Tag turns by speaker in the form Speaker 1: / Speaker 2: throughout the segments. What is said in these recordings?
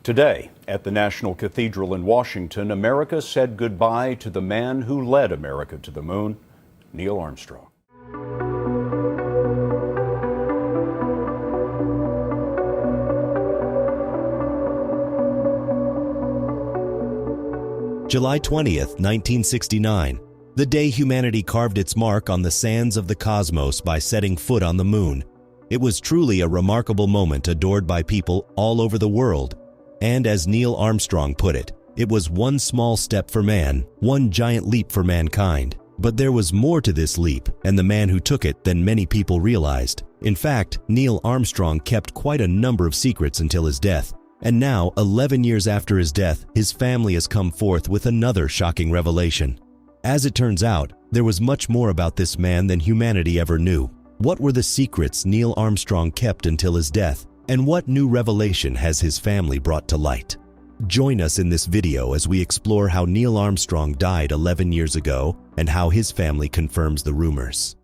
Speaker 1: Today, at the National Cathedral in Washington, America said goodbye to the man who led America to the moon, Neil Armstrong.
Speaker 2: July 20th, 1969, the day humanity carved its mark on the sands of the cosmos by setting foot on the moon. It was truly a remarkable moment adored by people all over the world. And as Neil Armstrong put it, it was one small step for man, one giant leap for mankind. But there was more to this leap and the man who took it than many people realized. In fact, Neil Armstrong kept quite a number of secrets until his death. And now, 11 years after his death, his family has come forth with another shocking revelation. As it turns out, there was much more about this man than humanity ever knew. What were the secrets Neil Armstrong kept until his death? And what new revelation has his family brought to light? Join us in this video as we explore how Neil Armstrong died 11 years ago and how his family confirms the rumors.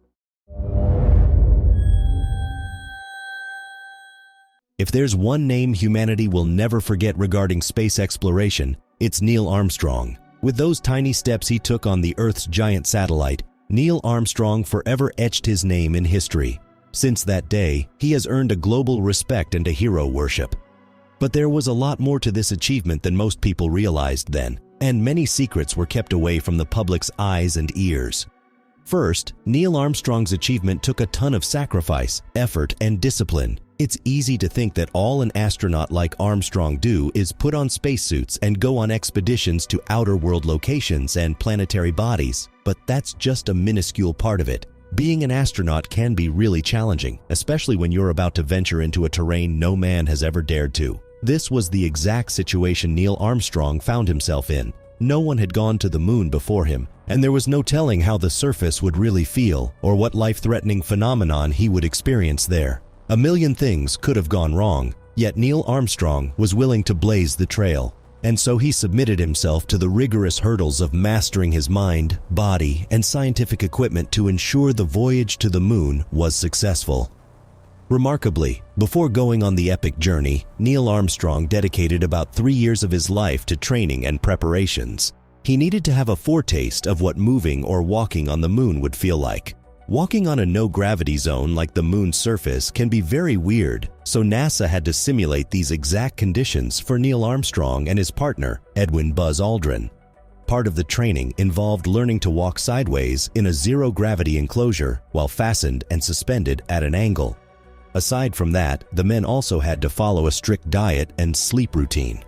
Speaker 2: If there's one name humanity will never forget regarding space exploration, it's Neil Armstrong. With those tiny steps he took on the Earth's giant satellite, Neil Armstrong forever etched his name in history. Since that day, he has earned a global respect and a hero worship. But there was a lot more to this achievement than most people realized then, and many secrets were kept away from the public's eyes and ears. First, Neil Armstrong's achievement took a ton of sacrifice, effort, and discipline. It's easy to think that all an astronaut like Armstrong do is put on spacesuits and go on expeditions to outer world locations and planetary bodies, but that's just a minuscule part of it. Being an astronaut can be really challenging, especially when you're about to venture into a terrain no man has ever dared to. This was the exact situation Neil Armstrong found himself in. No one had gone to the moon before him, and there was no telling how the surface would really feel or what life-threatening phenomenon he would experience there. A million things could have gone wrong, yet Neil Armstrong was willing to blaze the trail. And so he submitted himself to the rigorous hurdles of mastering his mind, body, and scientific equipment to ensure the voyage to the moon was successful. Remarkably, before going on the epic journey, Neil Armstrong dedicated about 3 years of his life to training and preparations. He needed to have a foretaste of what moving or walking on the moon would feel like. Walking on a no-gravity zone like the moon's surface can be very weird, so NASA had to simulate these exact conditions for Neil Armstrong and his partner, Edwin Buzz Aldrin. Part of the training involved learning to walk sideways in a zero-gravity enclosure while fastened and suspended at an angle. Aside from that, the men also had to follow a strict diet and sleep routine.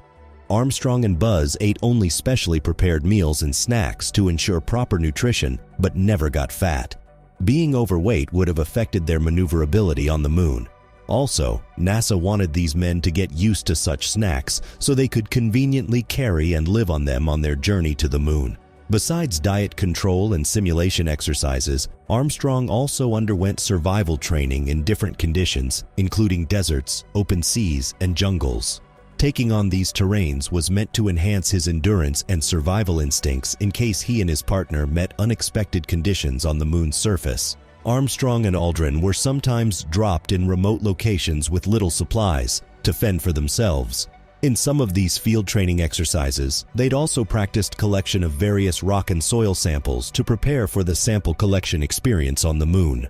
Speaker 2: Armstrong and Buzz ate only specially prepared meals and snacks to ensure proper nutrition, but never got fat. Being overweight would have affected their maneuverability on the moon. Also, NASA wanted these men to get used to such snacks so they could conveniently carry and live on them on their journey to the moon. Besides diet control and simulation exercises, Armstrong also underwent survival training in different conditions, including deserts, open seas, and jungles. Taking on these terrains was meant to enhance his endurance and survival instincts in case he and his partner met unexpected conditions on the moon's surface. Armstrong and Aldrin were sometimes dropped in remote locations with little supplies to fend for themselves. In some of these field training exercises, they'd also practiced collection of various rock and soil samples to prepare for the sample collection experience on the moon.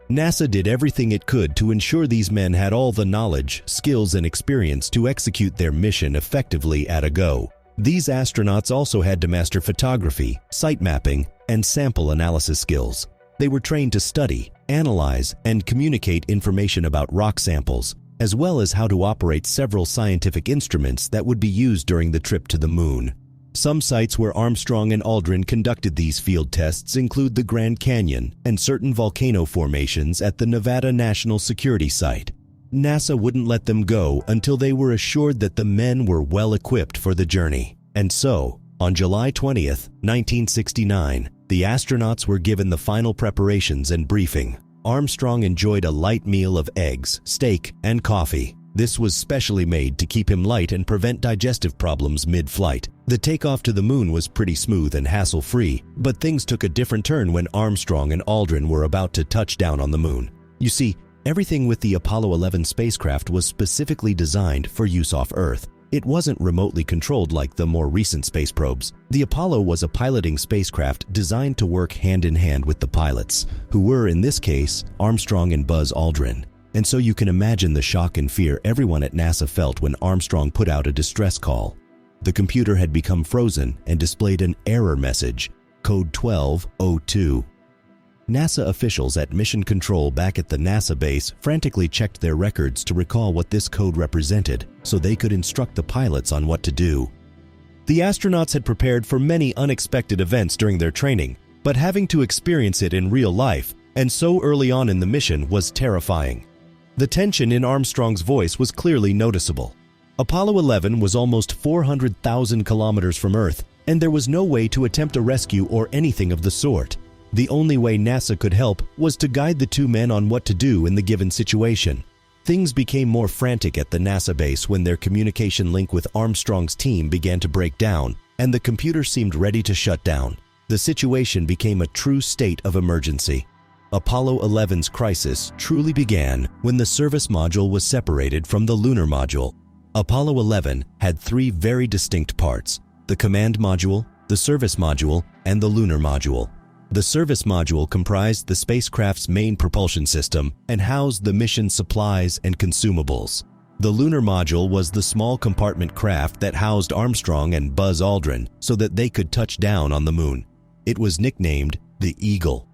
Speaker 2: NASA did everything it could to ensure these men had all the knowledge, skills, and experience to execute their mission effectively at a go. These astronauts also had to master photography, site mapping, and sample analysis skills. They were trained to study, analyze, and communicate information about rock samples, as well as how to operate several scientific instruments that would be used during the trip to the moon. Some sites where Armstrong and Aldrin conducted these field tests include the Grand Canyon and certain volcano formations at the Nevada National Security Site. NASA wouldn't let them go until they were assured that the men were well equipped for the journey. And so, on July 20th, 1969, the astronauts were given the final preparations and briefing. Armstrong enjoyed a light meal of eggs, steak, and coffee. This was specially made to keep him light and prevent digestive problems mid-flight. The takeoff to the moon was pretty smooth and hassle-free, but things took a different turn when Armstrong and Aldrin were about to touch down on the moon. You see, everything with the Apollo 11 spacecraft was specifically designed for use off Earth. It wasn't remotely controlled like the more recent space probes. The Apollo was a piloting spacecraft designed to work hand in hand with the pilots, who were, in this case, Armstrong and Buzz Aldrin. And so you can imagine the shock and fear everyone at NASA felt when Armstrong put out a distress call. The computer had become frozen and displayed an error message, code 1202. NASA officials at Mission Control back at the NASA base frantically checked their records to recall what this code represented so they could instruct the pilots on what to do. The astronauts had prepared for many unexpected events during their training, but having to experience it in real life, and so early on in the mission, was terrifying. The tension in Armstrong's voice was clearly noticeable. Apollo 11 was almost 400,000 kilometers from Earth, and there was no way to attempt a rescue or anything of the sort. The only way NASA could help was to guide the two men on what to do in the given situation. Things became more frantic at the NASA base when their communication link with Armstrong's team began to break down, and the computer seemed ready to shut down. The situation became a true state of emergency. Apollo 11's crisis truly began when the service module was separated from the lunar module. Apollo 11 had three very distinct parts: the command module, the service module, and the lunar module. The service module comprised the spacecraft's main propulsion system and housed the mission supplies and consumables. The lunar module was the small compartment craft that housed Armstrong and Buzz Aldrin so that they could touch down on the moon. It was nicknamed the Eagle.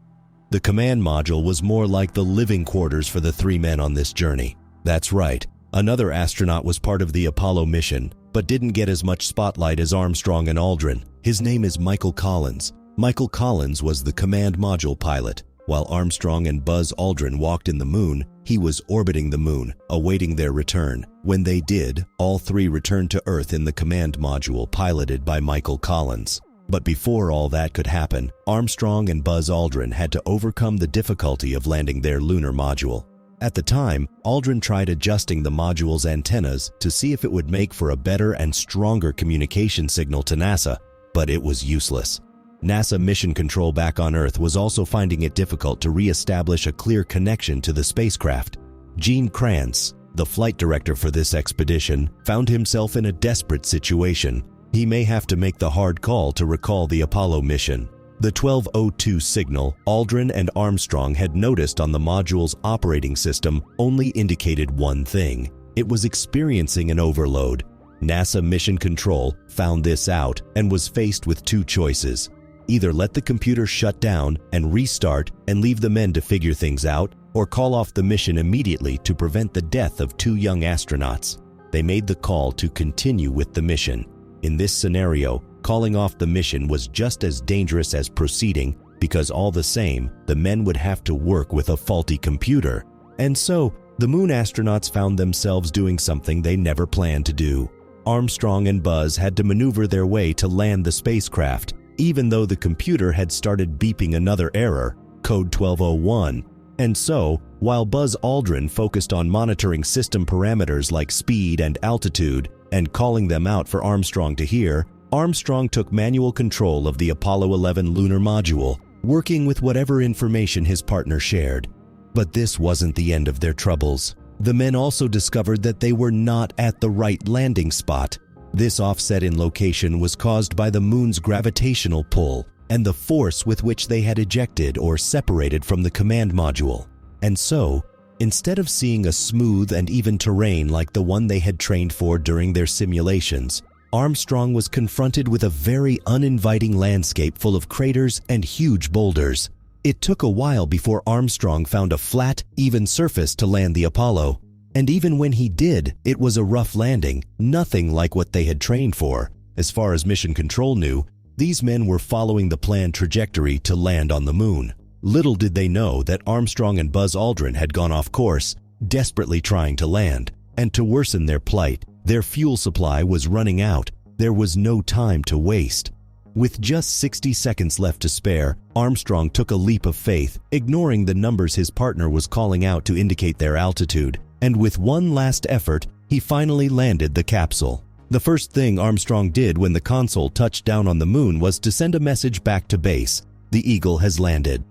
Speaker 2: The command module was more like the living quarters for the three men on this journey. That's right, another astronaut was part of the Apollo mission, but didn't get as much spotlight as Armstrong and Aldrin. His name is Michael Collins. Michael Collins was the command module pilot. While Armstrong and Buzz Aldrin walked in the moon, he was orbiting the moon, awaiting their return. When they did, all three returned to Earth in the command module piloted by Michael Collins. But before all that could happen, Armstrong and Buzz Aldrin had to overcome the difficulty of landing their lunar module. At the time, Aldrin tried adjusting the module's antennas to see if it would make for a better and stronger communication signal to NASA, but it was useless. NASA Mission Control back on Earth was also finding it difficult to re-establish a clear connection to the spacecraft. Gene Kranz, the flight director for this expedition, found himself in a desperate situation. He may have to make the hard call to recall the Apollo mission. The 1202 signal Aldrin and Armstrong had noticed on the module's operating system only indicated one thing: it was experiencing an overload. NASA Mission Control found this out and was faced with two choices: either let the computer shut down and restart and leave the men to figure things out, or call off the mission immediately to prevent the death of two young astronauts. They made the call to continue with the mission. In this scenario, calling off the mission was just as dangerous as proceeding, because all the same, the men would have to work with a faulty computer. And so, the moon astronauts found themselves doing something they never planned to do. Armstrong and Buzz had to maneuver their way to land the spacecraft, even though the computer had started beeping another error, code 1201. And so, while Buzz Aldrin focused on monitoring system parameters like speed and altitude and calling them out for Armstrong to hear, Armstrong took manual control of the Apollo 11 lunar module, working with whatever information his partner shared. But this wasn't the end of their troubles. The men also discovered that they were not at the right landing spot. This offset in location was caused by the moon's gravitational pull and the force with which they had ejected or separated from the command module. And so, instead of seeing a smooth and even terrain like the one they had trained for during their simulations, Armstrong was confronted with a very uninviting landscape full of craters and huge boulders. It took a while before Armstrong found a flat, even surface to land the Apollo. And even when he did, it was a rough landing, nothing like what they had trained for. As far as Mission Control knew, these men were following the planned trajectory to land on the moon. Little did they know that Armstrong and Buzz Aldrin had gone off course, desperately trying to land. And to worsen their plight, their fuel supply was running out. There was no time to waste. With just 60 seconds left to spare, Armstrong took a leap of faith, ignoring the numbers his partner was calling out to indicate their altitude. And with one last effort, he finally landed the capsule. The first thing Armstrong did when the console touched down on the moon was to send a message back to base: the Eagle has landed.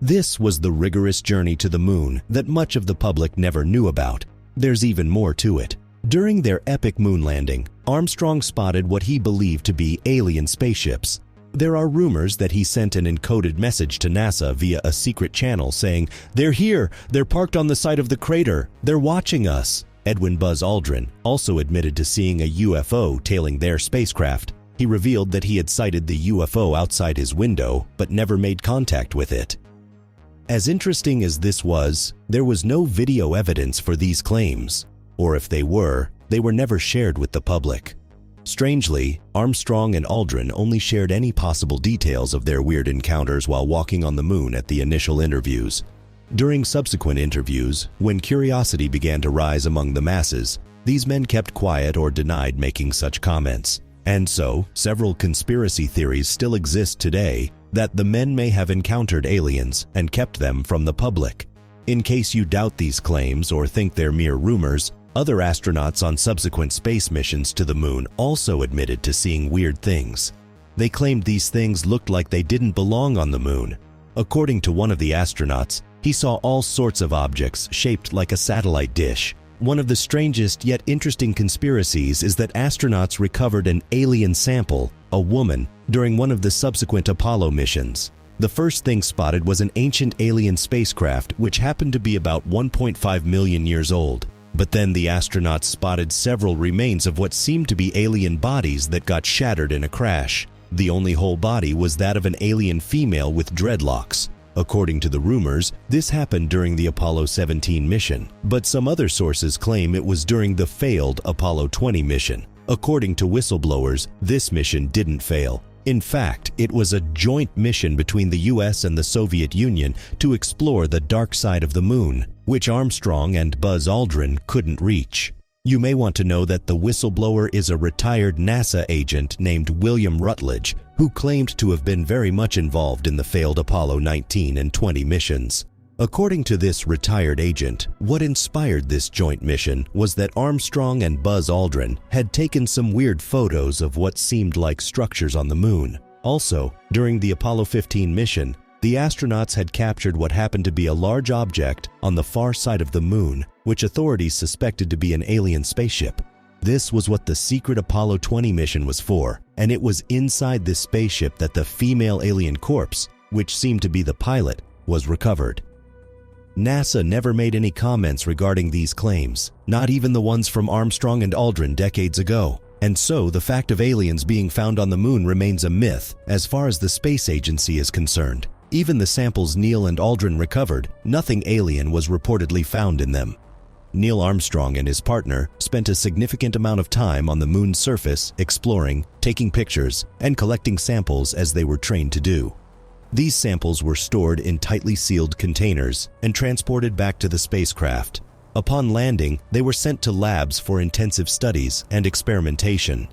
Speaker 2: This was the rigorous journey to the moon that much of the public never knew about. There's even more to it. During their epic moon landing, Armstrong spotted what he believed to be alien spaceships. There are rumors that he sent an encoded message to NASA via a secret channel saying, "They're here! They're parked on the side of the crater! They're watching us!" Edwin Buzz Aldrin also admitted to seeing a UFO tailing their spacecraft. He revealed that he had sighted the UFO outside his window, but never made contact with it. As interesting as this was, there was no video evidence for these claims, or if they were never shared with the public. Strangely, Armstrong and Aldrin only shared any possible details of their weird encounters while walking on the moon at the initial interviews. During subsequent interviews, when curiosity began to rise among the masses, these men kept quiet or denied making such comments. And so, several conspiracy theories still exist today that the men may have encountered aliens and kept them from the public. In case you doubt these claims or think they're mere rumors, other astronauts on subsequent space missions to the moon also admitted to seeing weird things. They claimed these things looked like they didn't belong on the moon. According to one of the astronauts, he saw all sorts of objects shaped like a satellite dish. One of the strangest yet interesting conspiracies is that astronauts recovered an alien sample, a woman, during one of the subsequent Apollo missions. The first thing spotted was an ancient alien spacecraft which happened to be about 1.5 million years old. But then the astronauts spotted several remains of what seemed to be alien bodies that got shattered in a crash. The only whole body was that of an alien female with dreadlocks. According to the rumors, this happened during the Apollo 17 mission, but some other sources claim it was during the failed Apollo 20 mission. According to whistleblowers, this mission didn't fail. In fact, it was a joint mission between the US and the Soviet Union to explore the dark side of the moon, which Armstrong and Buzz Aldrin couldn't reach. You may want to know that the whistleblower is a retired NASA agent named William Rutledge, who claimed to have been very much involved in the failed Apollo 19 and 20 missions. According to this retired agent, what inspired this joint mission was that Armstrong and Buzz Aldrin had taken some weird photos of what seemed like structures on the moon. Also, during the Apollo 15 mission, the astronauts had captured what happened to be a large object on the far side of the moon, which authorities suspected to be an alien spaceship. This was what the secret Apollo 20 mission was for, and it was inside this spaceship that the female alien corpse, which seemed to be the pilot, was recovered. NASA never made any comments regarding these claims, not even the ones from Armstrong and Aldrin decades ago. And so the fact of aliens being found on the moon remains a myth as far as the space agency is concerned. Even the samples Neil and Aldrin recovered, nothing alien was reportedly found in them. Neil Armstrong and his partner spent a significant amount of time on the moon's surface exploring, taking pictures, and collecting samples as they were trained to do. These samples were stored in tightly sealed containers and transported back to the spacecraft. Upon landing, they were sent to labs for intensive studies and experimentation.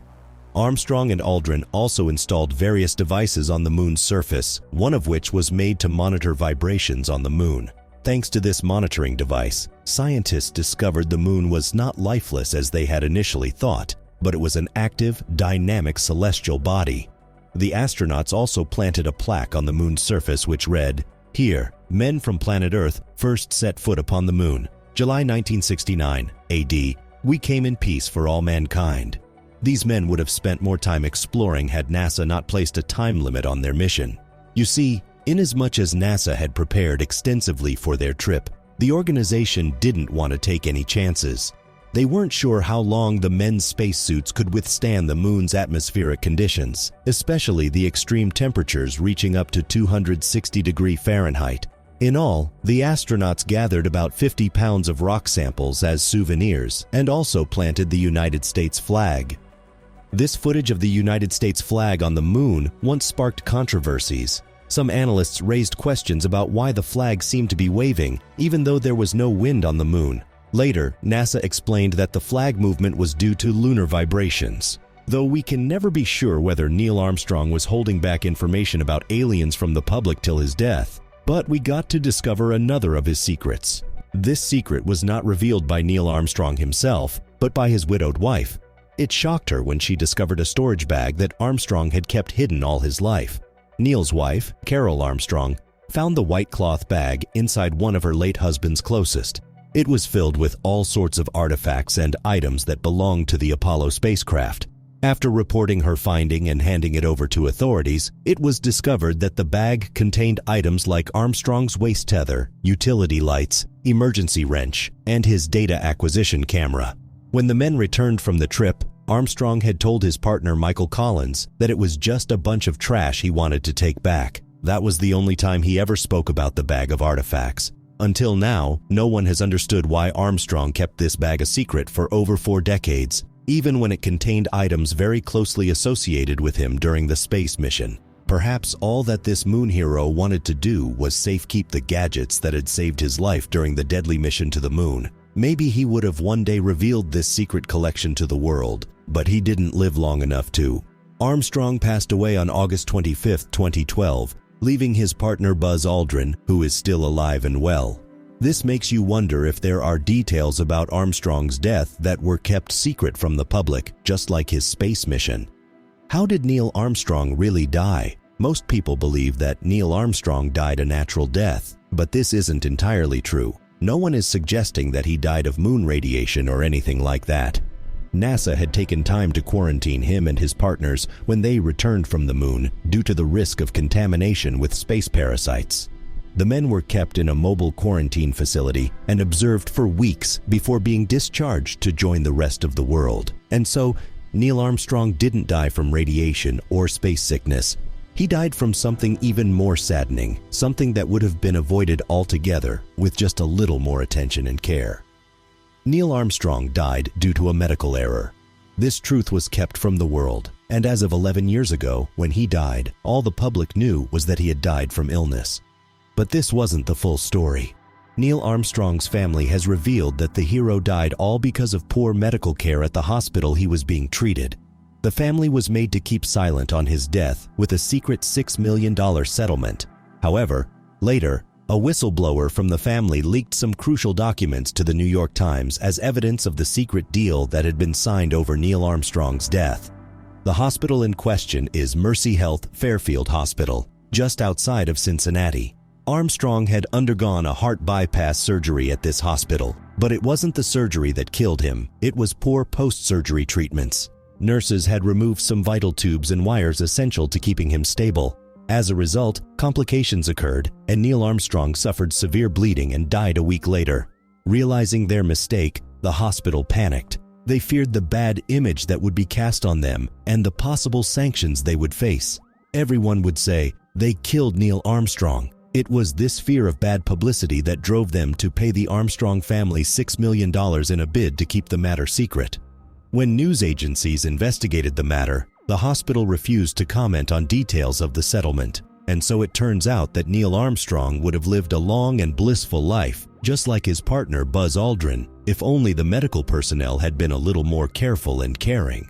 Speaker 2: Armstrong and Aldrin also installed various devices on the moon's surface, one of which was made to monitor vibrations on the moon. Thanks to this monitoring device, scientists discovered the moon was not lifeless as they had initially thought, but it was an active, dynamic celestial body. The astronauts also planted a plaque on the moon's surface which read, "Here, men from planet Earth first set foot upon the moon. July 1969, AD. We came in peace for all mankind." These men would have spent more time exploring had NASA not placed a time limit on their mission. You see, inasmuch as NASA had prepared extensively for their trip, the organization didn't want to take any chances. They weren't sure how long the men's spacesuits could withstand the moon's atmospheric conditions, especially the extreme temperatures reaching up to 260 Fahrenheit. In all, the astronauts gathered about 50 pounds of rock samples as souvenirs and also planted the United States flag. This footage of the United States flag on the moon once sparked controversies. Some analysts raised questions about why the flag seemed to be waving, even though there was no wind on the moon. Later, NASA explained that the flag movement was due to lunar vibrations. Though we can never be sure whether Neil Armstrong was holding back information about aliens from the public till his death, but we got to discover another of his secrets. This secret was not revealed by Neil Armstrong himself, but by his widowed wife. It shocked her when she discovered a storage bag that Armstrong had kept hidden all his life. Neil's wife, Carol Armstrong, found the white cloth bag inside one of her late husband's closest. It was filled with all sorts of artifacts and items that belonged to the Apollo spacecraft. After reporting her finding and handing it over to authorities, it was discovered that the bag contained items like Armstrong's waist tether, utility lights, emergency wrench, and his data acquisition camera. When the men returned from the trip, Armstrong had told his partner Michael Collins that it was just a bunch of trash he wanted to take back. That was the only time he ever spoke about the bag of artifacts. Until now, no one has understood why Armstrong kept this bag a secret for over 4 decades, even when it contained items very closely associated with him during the space mission. Perhaps all that this moon hero wanted to do was safekeep the gadgets that had saved his life during the deadly mission to the moon. Maybe he would have one day revealed this secret collection to the world, but he didn't live long enough to. Armstrong passed away on August 25, 2012, leaving his partner Buzz Aldrin, who is still alive and well. This makes you wonder if there are details about Armstrong's death that were kept secret from the public, just like his space mission. How did Neil Armstrong really die? Most people believe that Neil Armstrong died a natural death, but this isn't entirely true. No one is suggesting that he died of moon radiation or anything like that. NASA had taken time to quarantine him and his partners when they returned from the moon due to the risk of contamination with space parasites. The men were kept in a mobile quarantine facility and observed for weeks before being discharged to join the rest of the world. And so, Neil Armstrong didn't die from radiation or space sickness. He died from something even more saddening, something that would have been avoided altogether with just a little more attention and care. Neil Armstrong died due to a medical error. This truth was kept from the world, and as of 11 years ago, when he died, all the public knew was that he had died from illness. But this wasn't the full story. Neil Armstrong's family has revealed that the hero died all because of poor medical care at the hospital he was being treated. The family was made to keep silent on his death with a secret $6 million settlement. However, later, a whistleblower from the family leaked some crucial documents to the New York Times as evidence of the secret deal that had been signed over Neil Armstrong's death. The hospital in question is Mercy Health Fairfield Hospital, just outside of Cincinnati. Armstrong had undergone a heart bypass surgery at this hospital, but it wasn't the surgery that killed him. It was poor post-surgery treatments. Nurses had removed some vital tubes and wires essential to keeping him stable. As a result, complications occurred, and Neil Armstrong suffered severe bleeding and died a week later. Realizing their mistake, the hospital panicked. They feared the bad image that would be cast on them and the possible sanctions they would face. Everyone would say, "They killed Neil Armstrong." It was this fear of bad publicity that drove them to pay the Armstrong family $6 million in a bid to keep the matter secret. When news agencies investigated the matter, the hospital refused to comment on details of the settlement, and so it turns out that Neil Armstrong would have lived a long and blissful life, just like his partner Buzz Aldrin, if only the medical personnel had been a little more careful and caring.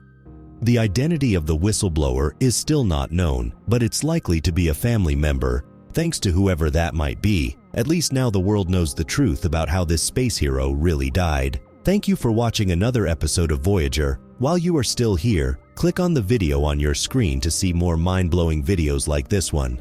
Speaker 2: The identity of the whistleblower is still not known, but it's likely to be a family member. Thanks to whoever that might be, at least now the world knows the truth about how this space hero really died. Thank you for watching another episode of Voyager. While you are still here, click on the video on your screen to see more mind-blowing videos like this one.